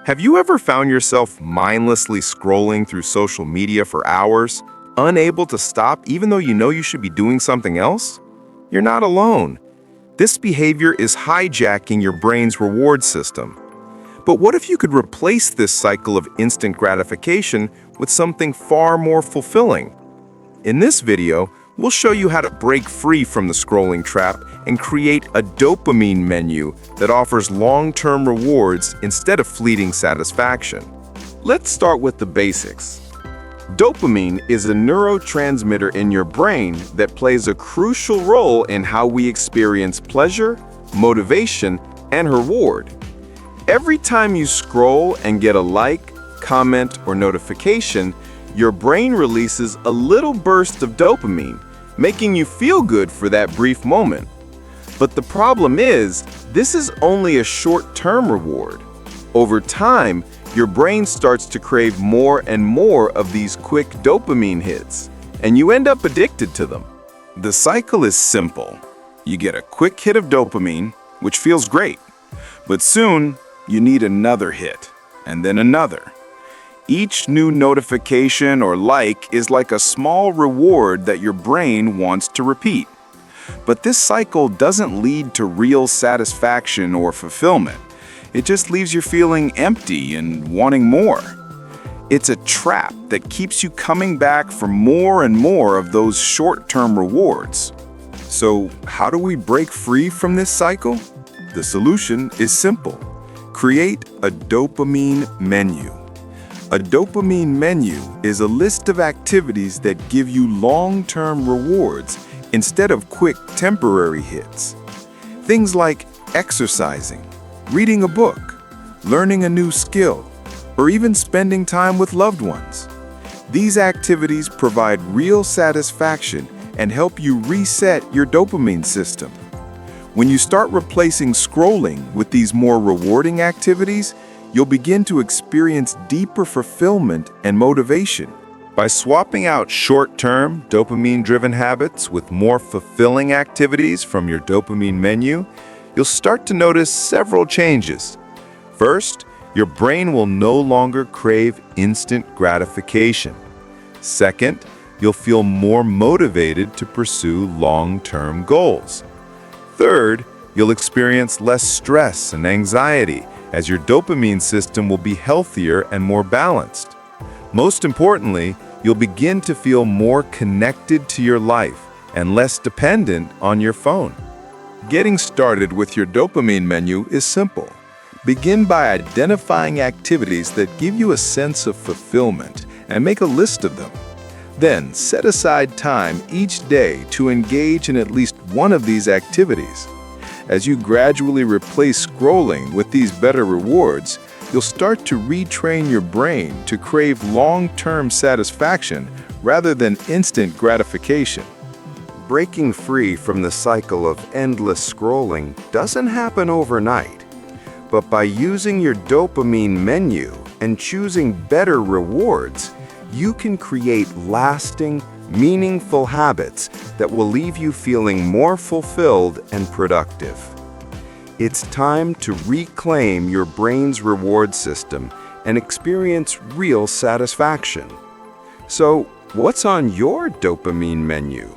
Have you ever found yourself mindlessly scrolling through social media for hours, unable to stop even though you know you should be doing something else? You're not alone. This behavior is hijacking your brain's reward system. But what if you could replace this cycle of instant gratification with something far more fulfilling? In this video, we'll show you how to break free from the scrolling trap and create a dopamine menu that offers long-term rewards instead of fleeting satisfaction. Let's start with the basics. Dopamine is a neurotransmitter in your brain that plays a crucial role in how we experience pleasure, motivation, and reward. Every time you scroll and get a like, comment, or notification, your brain releases a little burst of dopamine, making you feel good for that brief moment. But the problem is, this is only a short-term reward. Over time, your brain starts to crave more and more of these quick dopamine hits, and you end up addicted to them. The cycle is simple. You get a quick hit of dopamine, which feels great, but soon you need another hit, and then another. Each new notification or like is like a small reward that your brain wants to repeat. But this cycle doesn't lead to real satisfaction or fulfillment. It just leaves you feeling empty and wanting more. It's a trap that keeps you coming back for more and more of those short-term rewards. So, how do we break free from this cycle? The solution is simple. Create a dopamine menu. A dopamine menu is a list of activities that give you long-term rewards instead of quick temporary hits. Things like exercising, reading a book, learning a new skill, or even spending time with loved ones. These activities provide real satisfaction and help you reset your dopamine system. When you start replacing scrolling with these more rewarding activities, you'll begin to experience deeper fulfillment and motivation. By swapping out short-term, dopamine-driven habits with more fulfilling activities from your dopamine menu, you'll start to notice several changes. First, your brain will no longer crave instant gratification. Second, you'll feel more motivated to pursue long-term goals. Third, you'll experience less stress and anxiety, as your dopamine system will be healthier and more balanced. Most importantly, you'll begin to feel more connected to your life and less dependent on your phone. Getting started with your dopamine menu is simple. Begin by identifying activities that give you a sense of fulfillment and make a list of them. Then, set aside time each day to engage in at least one of these activities. As you gradually replace scrolling with these better rewards, you'll start to retrain your brain to crave long-term satisfaction rather than instant gratification. Breaking free from the cycle of endless scrolling doesn't happen overnight. But by using your dopamine menu and choosing better rewards, you can create lasting, meaningful habits that will leave you feeling more fulfilled and productive. It's time to reclaim your brain's reward system and experience real satisfaction. So, what's on your dopamine menu?